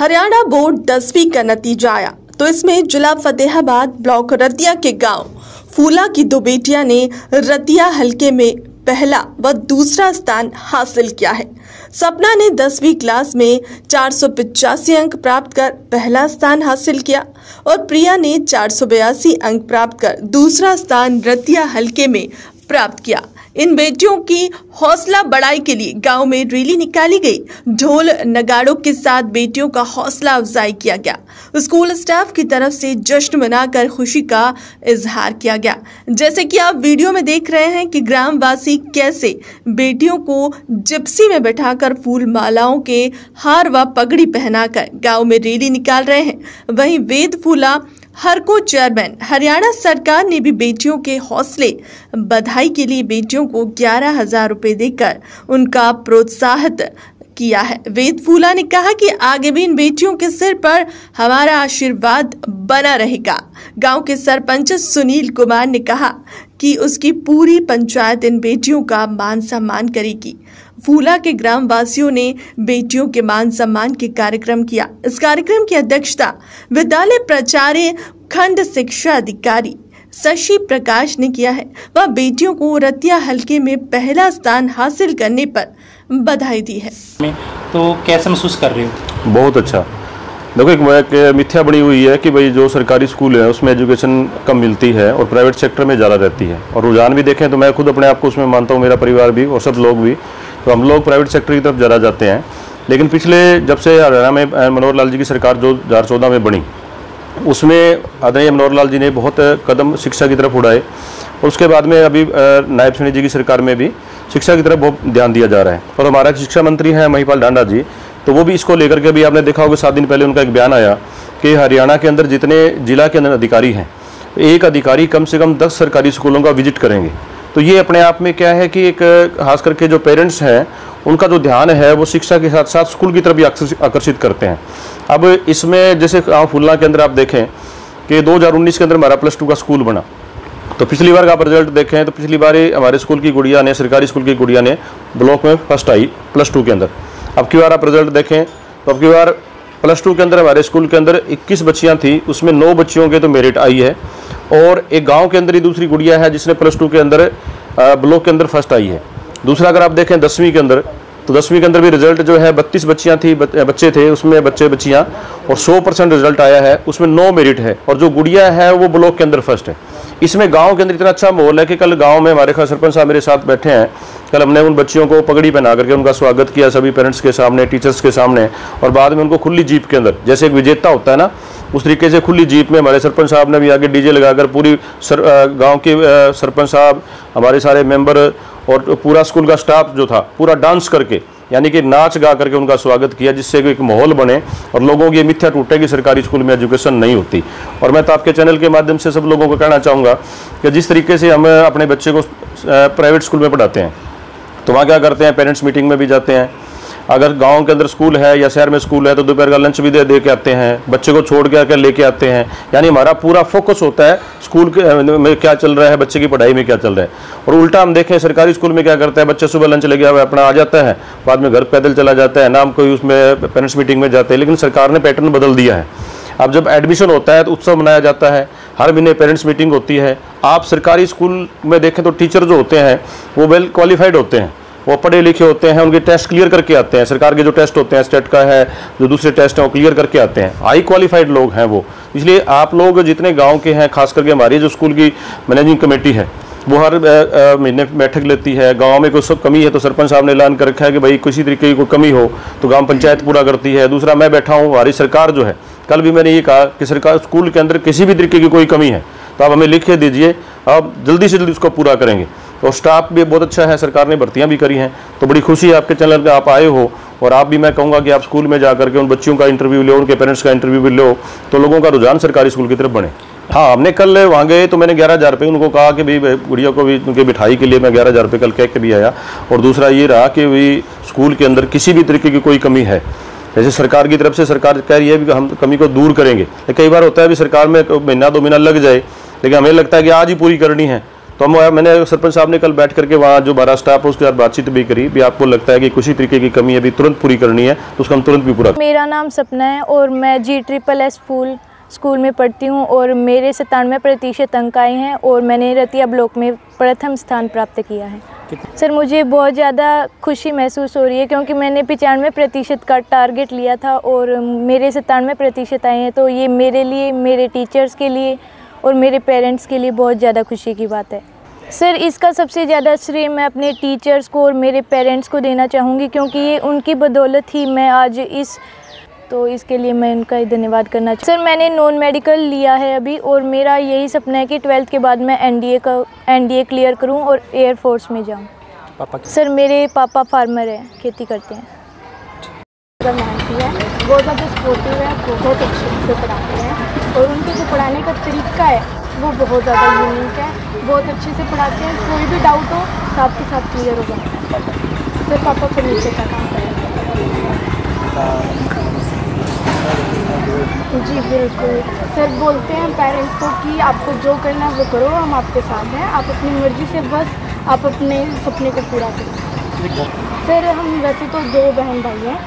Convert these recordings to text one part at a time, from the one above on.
Haryana board 10वीं का नतीजा आया तो इसमें जिला फतेहाबाद ब्लॉक रतिया के गांव फूला की दो बेटियां ने रतिया हलके में पहला व दूसरा स्थान हासिल किया है। सपना ने 10वीं क्लास में 485 अंक प्राप्त कर पहला स्थान हासिल किया और प्रिया ने 482 अंक प्राप्त कर दूसरा स्थान रतिया हलके में प्राप्त किया। इन बेटियों की हौसला बढ़ाई के लिए गांव में रैली निकाली गई। ढोल नगाड़ों के साथ बेटियों का हौसला अफजाई किया गया। स्कूल स्टाफ की तरफ से जश्न मनाकर खुशी का इजहार किया गया। जैसे कि आप वीडियो में देख रहे हैं कि ग्रामवासी कैसे बेटियों को जिप्सी में बैठाकर फूल मालाओं के हार व पगड़ी पहनाकर गाँव में रैली निकाल रहे हैं। वहीं वेद फूला हरको चेयरमैन हरियाणा सरकार ने भी बेटियों के हौसले बधाई के लिए बेटियों को 11,000 रुपए देकर उनका प्रोत्साहित किया है। वेद फूला ने कहा कि आगे भी इन बेटियों के सिर पर हमारा आशीर्वाद बना रहेगा। गांव के सरपंच सुनील कुमार ने कहा कि उसकी पूरी पंचायत इन बेटियों का मान सम्मान करेगी। फूला के ग्राम वासियों ने बेटियों के मान सम्मान के कार्यक्रम किया। इस कार्यक्रम की अध्यक्षता विद्यालय प्राचार्य खंड शिक्षा अधिकारी शशि प्रकाश ने किया है। वह बेटियों को रतिया हलके में पहला स्थान हासिल करने पर बधाई दी है। तो कैसे महसूस कर रही हो? बहुत अच्छा। देखो, एक मिथ्या बनी हुई है कि भाई जो सरकारी स्कूल है उसमें एजुकेशन कम मिलती है और प्राइवेट सेक्टर में ज़्यादा रहती है। और रुझान भी देखें तो मैं खुद अपने आप को उसमें मानता हूँ, मेरा परिवार भी और सब लोग भी, तो हम लोग प्राइवेट सेक्टर की तरफ ज़्यादा जाते हैं। लेकिन पिछले जब से हरियाणा में मनोहर लाल जी की सरकार जो 2014 में बनी, उसमें आदरणीय मनोहर लाल जी ने बहुत कदम शिक्षा की तरफ उड़ाए। और उसके बाद में अभी नायब सैनी जी की सरकार में भी शिक्षा की तरफ बहुत ध्यान दिया जा रहा है। और हमारा शिक्षा मंत्री हैं महिपाल ढांडा जी, तो वो भी इसको लेकर के भी आपने देखा होगा 7 दिन पहले उनका एक बयान आया कि हरियाणा के अंदर जितने जिला के अंदर अधिकारी हैं, एक अधिकारी कम से कम 10 सरकारी स्कूलों का विजिट करेंगे। तो ये अपने आप में क्या है कि एक खास करके जो पेरेंट्स हैं उनका जो ध्यान है वो शिक्षा के साथ साथ स्कूल की तरफ भी आकर्षित करते हैं। अब इसमें जैसे गाँव फुलना के अंदर आप देखें कि 2019 के अंदर हमारा +2 का स्कूल बना, तो पिछली बार का आप रिजल्ट देखें तो पिछली बार हमारे स्कूल की गुड़िया ने, सरकारी स्कूल की गुड़िया ने ब्लॉक में फर्स्ट आई +2 के अंदर। अब की बार आप रिजल्ट देखें तो अब की बार +2 के अंदर हमारे स्कूल के अंदर 21 बच्चियाँ थी, उसमें 9 बच्चियों के तो मेरिट आई है। और एक गांव के अंदर ही दूसरी गुड़िया है जिसने +2 के अंदर ब्लॉक के अंदर फर्स्ट आई है। दूसरा अगर आप देखें 10वीं के अंदर, तो 10वीं के अंदर भी रिजल्ट जो है 32 बच्चियाँ थी, बच्चे थे उसमें, बच्चियाँ, और 100% रिजल्ट आया है, उसमें 9 मेरिट है। और जो गुड़िया है वो ब्लॉक के अंदर फर्स्ट है। इसमें गांव के अंदर इतना अच्छा माहौल है कि कल गांव में हमारे सरपंच साहब मेरे साथ बैठे हैं। कल हमने उन बच्चियों को पगड़ी पहना करके उनका स्वागत किया सभी पेरेंट्स के सामने, टीचर्स के सामने, और बाद में उनको खुली जीप के अंदर, जैसे एक विजेता होता है ना, उस तरीके से खुली जीप में हमारे सरपंच साहब ने भी आगे डीजे लगाकर पूरी गांव के सरपंच साहब, हमारे सारे मेंबर और पूरा स्कूल का स्टाफ जो था पूरा डांस करके, यानी कि नाच गा करके उनका स्वागत किया, जिससे एक माहौल बने और लोगों की ये मिथ्या टूटे कि सरकारी स्कूल में एजुकेशन नहीं होती। और मैं तो आपके चैनल के माध्यम से सब लोगों को कहना चाहूँगा कि जिस तरीके से हम अपने बच्चे को प्राइवेट स्कूल में पढ़ाते हैं, तो वहाँ क्या करते हैं, पेरेंट्स मीटिंग में भी जाते हैं। अगर गांव के अंदर स्कूल है या शहर में स्कूल है तो दोपहर का लंच भी दे के आते हैं, बच्चे को छोड़ के आकर लेके आते हैं। यानी हमारा पूरा फोकस होता है स्कूल के में क्या चल रहा है, बच्चे की पढ़ाई में क्या चल रहा है। और उल्टा हम देखें सरकारी स्कूल में क्या करता है, बच्चे सुबह लंच लगे हुआ अपना आ जाता है, बाद में घर पैदल चला जाता है, नाम कोई उसमें पेरेंट्स मीटिंग में जाते हैं। लेकिन सरकार ने पैटर्न बदल दिया है। अब जब एडमिशन होता है तो उत्सव मनाया जाता है, हर महीने पेरेंट्स मीटिंग होती है। आप सरकारी स्कूल में देखें तो टीचर जो होते हैं वो वेल क्वालिफाइड होते हैं, वो पढ़े लिखे होते हैं, उनके टेस्ट क्लियर करके आते हैं। सरकार के जो टेस्ट होते हैं, स्टेट का है, जो दूसरे टेस्ट हैं वो क्लियर करके आते हैं। हाई क्वालिफाइड लोग हैं वो। इसलिए आप लोग जितने गांव के हैं, खास करके हमारी जो स्कूल की मैनेजिंग कमेटी है वो हर महीने बैठक लेती है। गांव में कोई सब कमी है तो सरपंच साहब ने ऐलान कर रखा है कि भाई किसी तरीके की कोई कमी हो तो ग्राम पंचायत पूरा करती है। दूसरा, मैं बैठा हूँ, हमारी सरकार जो है, कल भी मैंने ये कहा कि सरकार स्कूल के अंदर किसी भी तरीके की कोई कमी है तो आप हमें लिख के दीजिए, आप जल्दी से जल्दी उसको पूरा करेंगे। और स्टाफ भी बहुत अच्छा है, सरकार ने भर्तियां भी करी हैं। तो बड़ी खुशी है आपके चैनल पे आप आए हो। और आप भी, मैं कहूँगा कि आप स्कूल में जाकर के उन बच्चियों का इंटरव्यू लो, उनके पेरेंट्स का इंटरव्यू भी लो, तो लोगों का रुझान सरकारी स्कूल की तरफ बने। हाँ, हमने कल वहाँ गए तो मैंने 11,000 रुपये उनको कहा कि भाई गुड़िया को भी उनकी मिठाई के लिए मैं 11,000 रुपये कल कह के भी आया। और दूसरा ये रहा कि भाई स्कूल के अंदर किसी भी तरीके की कोई कमी है, जैसे सरकार की तरफ से सरकार कह रही है कि हम कमी को दूर करेंगे। कई बार होता है भी सरकार में महीना 2 महीना लग जाए, लेकिन हमें लगता है कि आज ही पूरी करनी है, तो मैंने सरपंच साहब ने कल बैठ करके वहाँ जो 12 स्टाफ है उसके साथ बातचीत भी करी भी, आपको लगता है कि किसी तरीके की कमी अभी तुरंत पूरी करनी है तो उसका हम तुरंत भी पूरा। मेरा नाम सपना है और मैं GSSS स्कूल में पढ़ती हूँ और मेरे 97% अंक आए हैं और मैंने रतिया ब्लॉक में प्रथम स्थान प्राप्त किया है। सर मुझे बहुत ज़्यादा खुशी महसूस हो रही है क्योंकि मैंने 95% का टारगेट लिया था और मेरे 97% आए हैं, तो ये मेरे लिए, मेरे टीचर्स के लिए और मेरे पेरेंट्स के लिए बहुत ज़्यादा खुशी की बात है। सर इसका सबसे ज़्यादा श्रेय मैं अपने टीचर्स को और मेरे पेरेंट्स को देना चाहूँगी क्योंकि ये उनकी बदौलत ही मैं आज तो इसके लिए मैं उनका ही धन्यवाद करना सर मैंने नॉन मेडिकल लिया है अभी और मेरा यही सपना है कि 12th के बाद मैं NDA क्लियर करूं और एयरफोर्स में जाऊं। सर मेरे पापा फार्मर हैं, खेती करते हैं। बहुत ज़्यादा सपोर्टिव है, बहुत अच्छे से पढ़ाते हैं और उनके जो पढ़ाने का तरीका है वो बहुत ज़्यादा यूनिक है, बहुत अच्छे से पढ़ाते हैं। कोई भी डाउट हो साथ के साथ क्लियर हो जाता है। सर पापा फर्नीचर का काम करें। जी बिल्कुल सर, बोलते हैं पेरेंट्स को कि आपको जो करना है वो करो, हम आपके साथ हैं, आप अपनी मर्ज़ी से बस आप अपने सपने को पूरा करो। सर हम वैसे तो 2 बहन भाई हैं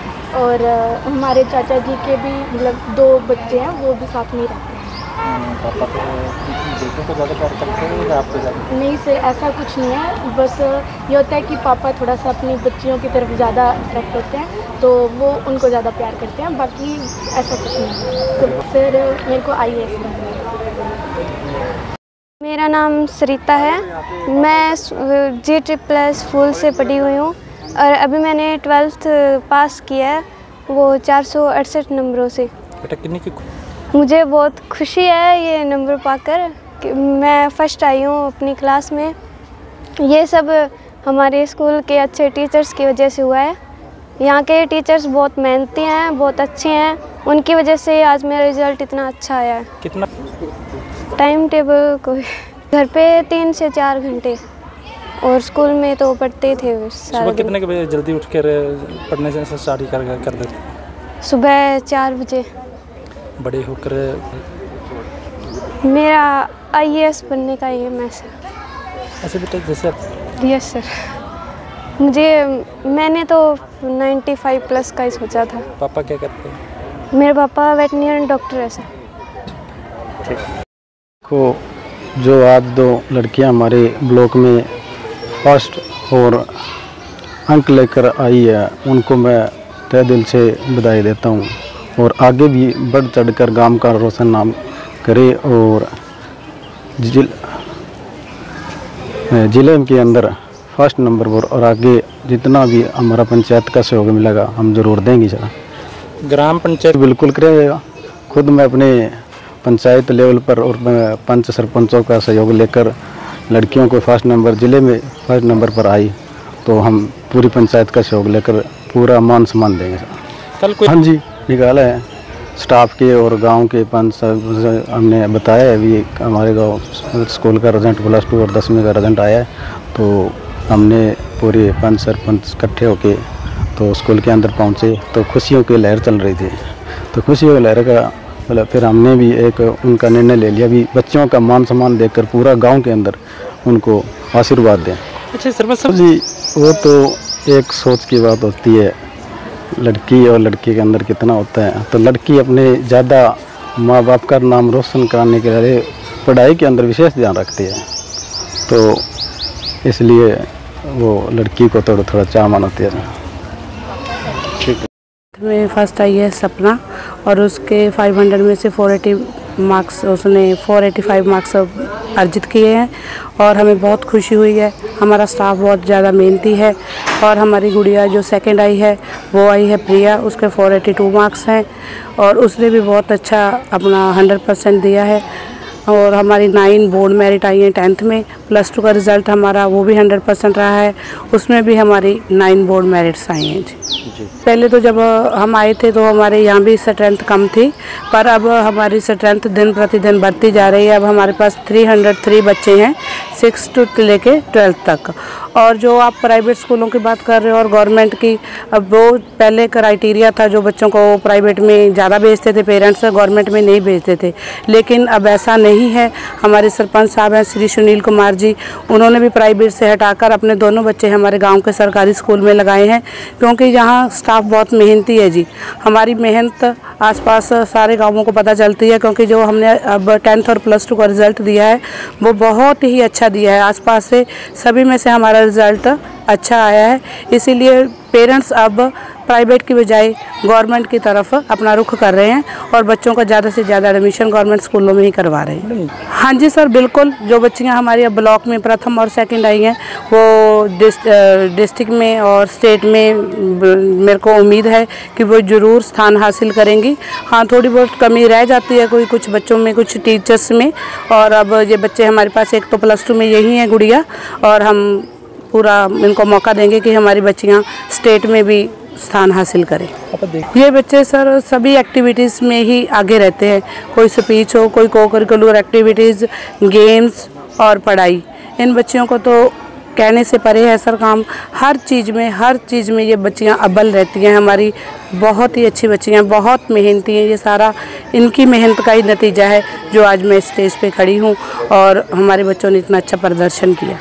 और हमारे चाचा जी के भी मतलब 2 बच्चे हैं, वो भी साथ में ही रहते हैं। पापा को ज़्यादा प्यार करते हैं या आपको ज़्यादा? नहीं सर ऐसा कुछ नहीं है, बस ये होता है कि पापा थोड़ा सा अपनी बच्चियों की तरफ ज़्यादा अट्रैक्ट होते हैं तो वो उनको ज़्यादा प्यार करते हैं, बाकी ऐसा कुछ नहीं है। सर मेरे को IAS बनना है। मेरा नाम सरिता है, मैं GSSS स्कूल से पढ़ी हुई हूँ और अभी मैंने 12th पास किया है वो 468 नंबरों से। बेटा कितनी की? मुझे बहुत खुशी है ये नंबर पाकर कि मैं फ़र्स्ट आई हूँ अपनी क्लास में। ये सब हमारे स्कूल के अच्छे टीचर्स की वजह से हुआ है। यहाँ के टीचर्स बहुत मेहनती हैं, बहुत अच्छे हैं, उनकी वजह से आज मेरा रिज़ल्ट इतना अच्छा आया है। कितना टाइम टेबल कोई घर पे 3 से 4 घंटे और स्कूल में तो पढ़ते थे। सुबह कितने के बजे जल्दी उठ कर पढ़ने से स्टार्ट कर देते? सुबह 4 बजे। बड़े होकर मेरा IAS बनने का ये मैसेज। ऐसे बेटा जैसे यस सर, मैंने तो 95 प्लस का ही सोचा था। पापा क्या करते हैं? मेरे पापा वेटरनरी डॉक्टर है सर। को जो आज 2 लड़कियां हमारे ब्लॉक में फर्स्ट और अंक लेकर आई है उनको मैं तहे दिल से बधाई देता हूं और आगे भी बढ़ चढ़कर गांव का रोशन नाम करे और जिले के अंदर फर्स्ट नंबर पर और आगे जितना भी हमारा पंचायत का सहयोग मिलेगा हम ज़रूर देंगे सर। ग्राम पंचायत बिल्कुल करेगा। खुद मैं अपने पंचायत लेवल पर और पंच सरपंचों का सहयोग लेकर लड़कियों को फर्स्ट नंबर जिले में फर्स्ट नंबर पर आई तो हम पूरी पंचायत का सहयोग लेकर पूरा मान सम्मान देंगे सर। कल कोई? हाँ जी निकाला है स्टाफ के और गांव के पंच हमने बताया है अभी हमारे गांव स्कूल का रिजल्ट +2 और 10वीं का रिजल्ट आया है तो हमने पूरे पंच सरपंच इकट्ठे होके तो स्कूल के अंदर पहुंचे तो खुशियों की लहर चल रही थी। तो खुशियों की लहर का मतलब फिर हमने भी एक उनका निर्णय ले लिया भी बच्चों का मान सम्मान देकर पूरा गांव के अंदर उनको आशीर्वाद दें। अच्छा सरपंच जी वो तो एक सोच की बात होती है, लड़की और लड़के के अंदर कितना होता है। तो लड़की अपने ज़्यादा माँ बाप का नाम रोशन कराने के लिए पढ़ाई के अंदर विशेष ध्यान रखती है तो इसलिए वो लड़की को थोड़ा चाहमान होती है। ठीक में फर्स्ट आई है सपना और उसके 500 में से 480 मार्क्स उसने 485 मार्क्स अर्जित किए हैं और हमें बहुत खुशी हुई है। हमारा स्टाफ बहुत ज़्यादा मेहनती है और हमारी गुड़िया जो सेकंड आई है वो आई है प्रिया, उसके 482 मार्क्स हैं और उसने भी बहुत अच्छा अपना 100% दिया है और हमारी 9 बोर्ड मेरिट आई है 10th में। +2 का रिज़ल्ट हमारा वो भी 100% रहा है, उसमें भी हमारी 9 बोर्ड मेरिट्स आई हैं जी। पहले तो जब हम आए थे तो हमारे यहाँ भी स्ट्रेंथ कम थी पर अब हमारी स्ट्रेंथ दिन प्रतिदिन बढ़ती जा रही है। अब हमारे पास 303 बच्चे हैं 6 to लेके 12th तक। और जो आप प्राइवेट स्कूलों की बात कर रहे हो और गवर्नमेंट की, अब वो पहले क्राइटेरिया था जो बच्चों को प्राइवेट में ज़्यादा भेजते थे पेरेंट्स, गवर्नमेंट में नहीं भेजते थे, लेकिन अब ऐसा नहीं है। हमारे सरपंच साहब हैं श्री सुनील कुमार जी, उन्होंने भी प्राइवेट से हटाकर अपने दोनों बच्चे हमारे गांव के सरकारी स्कूल में लगाए हैं, क्योंकि यहाँ स्टाफ बहुत मेहनती है जी। हमारी मेहनत आसपास सारे गांवों को पता चलती है, क्योंकि जो हमने अब 10th और +2 का रिज़ल्ट दिया है वो बहुत ही अच्छा दिया है। आसपास से सभी में से हमारा रिज़ल्ट अच्छा आया है, इसीलिए पेरेंट्स अब प्राइवेट की बजाय गवर्नमेंट की तरफ अपना रुख कर रहे हैं और बच्चों का ज़्यादा से ज़्यादा एडमिशन गवर्नमेंट स्कूलों में ही करवा रहे हैं। हाँ जी सर, बिल्कुल। जो बच्चियाँ हमारी अब ब्लॉक में प्रथम और सेकंड आई हैं वो डिस्ट्रिक्ट में और स्टेट में मेरे को उम्मीद है कि वो ज़रूर स्थान हासिल करेंगी। हाँ, थोड़ी बहुत कमी रह जाती है कुछ बच्चों में, कुछ टीचर्स में, और अब ये बच्चे हमारे पास एक तो +2 में यही है गुड़िया, और हम पूरा इनको मौका देंगे कि हमारी बच्चियाँ स्टेट में भी स्थान हासिल करें। ये बच्चे सर सभी एक्टिविटीज़ में ही आगे रहते हैं, कोई स्पीच हो, कोई को करिकुलर एक्टिविटीज़, गेम्स और पढ़ाई। इन बच्चियों को तो कहने से परे है सर काम, हर चीज़ में ये बच्चियाँ अव्वल रहती हैं। हमारी बहुत ही अच्छी बच्चियाँ, बहुत मेहनती हैं। ये सारा इनकी मेहनत का ही नतीजा है जो आज मैं स्टेज पे खड़ी हूँ और हमारे बच्चों ने इतना अच्छा प्रदर्शन किया।